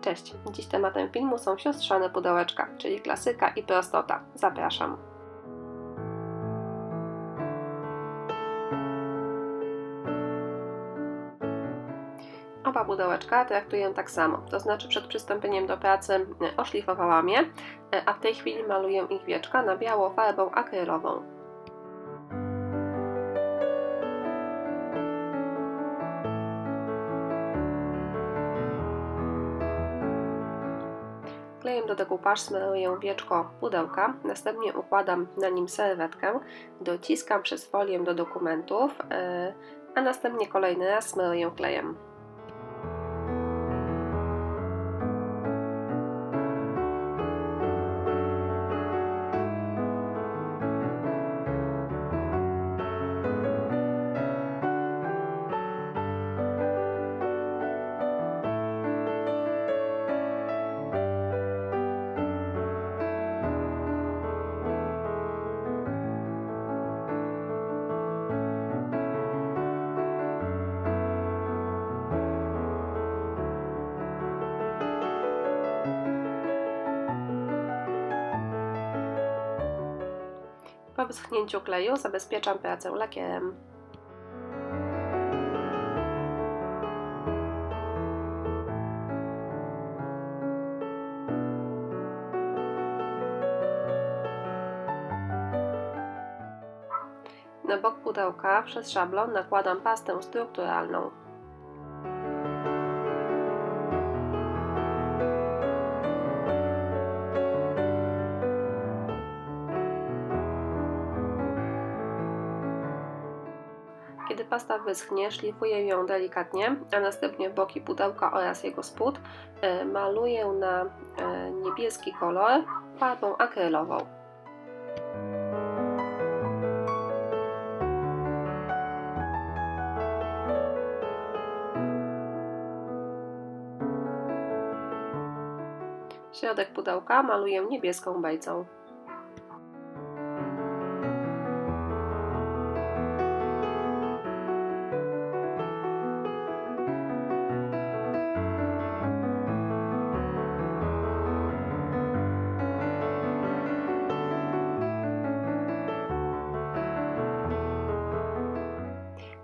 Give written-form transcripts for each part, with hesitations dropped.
Cześć! Dziś tematem filmu są siostrzane pudełeczka, czyli klasyka i prostota. Zapraszam! Oba pudełeczka traktuję tak samo, to znaczy przed przystąpieniem do pracy oszlifowałam je, a w tej chwili maluję ich wieczka na biało farbą akrylową. Klejem do dekupaż smaruję wieczko pudełka, następnie układam na nim serwetkę, dociskam przez folię do dokumentów, a następnie kolejny raz smaruję klejem. Po wyschnięciu kleju zabezpieczam pracę lakierem. Na bok pudełka przez szablon nakładam pastę strukturalną. Kiedy pasta wyschnie, szlifuję ją delikatnie, a następnie boki pudełka oraz jego spód maluję na niebieski kolor farbą akrylową. Środek pudełka maluję niebieską bejcą.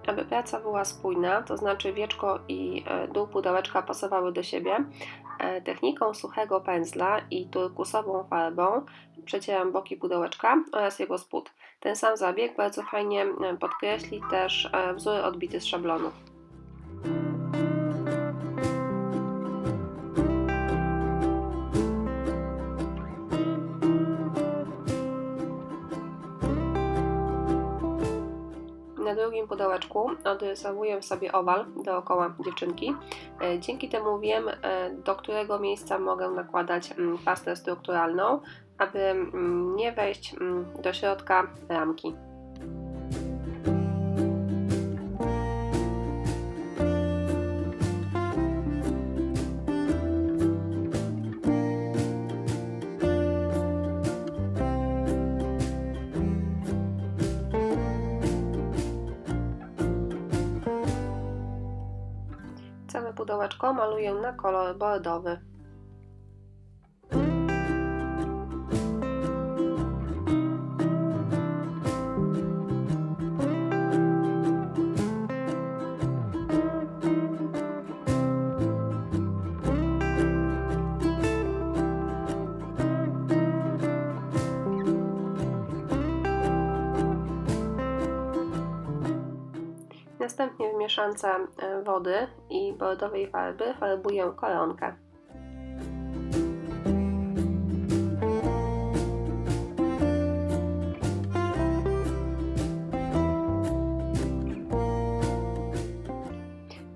Aby praca była spójna, to znaczy wieczko i dół pudełeczka pasowały do siebie, techniką suchego pędzla i turkusową farbą przecieram boki pudełeczka oraz jego spód. Ten sam zabieg bardzo fajnie podkreśli też wzór odbity z szablonu. Na drugim pudełeczku odrysowuję sobie owal dookoła dziewczynki. Dzięki temu wiem, do którego miejsca mogę nakładać pastę strukturalną, aby nie wejść do środka ramki. Całe pudełeczko maluję na kolor bordowy. Następnie w mieszance wody i bordowej farby farbuję koronkę.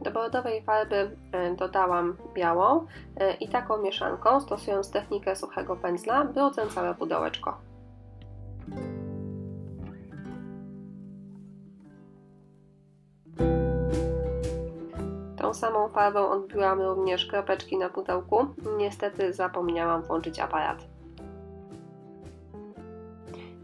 Do bordowej farby dodałam białą i taką mieszanką, stosując technikę suchego pędzla, brudzę całe pudełeczko. Tą samą farbą odbiłam również kropeczki na pudełku. Niestety zapomniałam włączyć aparat.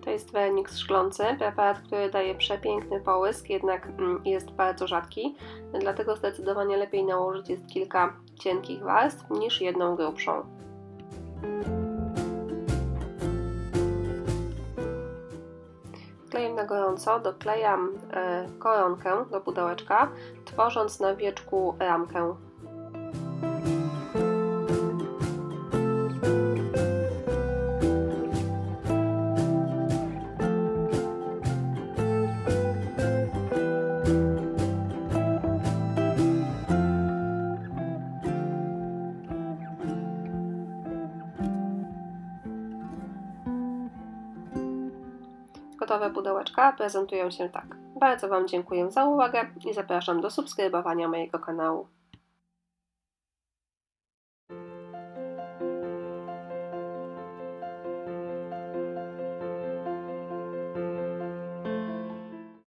To jest Vernix szklący, preparat, który daje przepiękny połysk, jednak jest bardzo rzadki, dlatego zdecydowanie lepiej nałożyć jest kilka cienkich warstw niż jedną grubszą. Klejem na gorąco doklejam koronkę do pudełeczka, tworząc na wieczku ramkę. Gotowe pudełeczka prezentują się tak. Bardzo Wam dziękuję za uwagę i zapraszam do subskrybowania mojego kanału.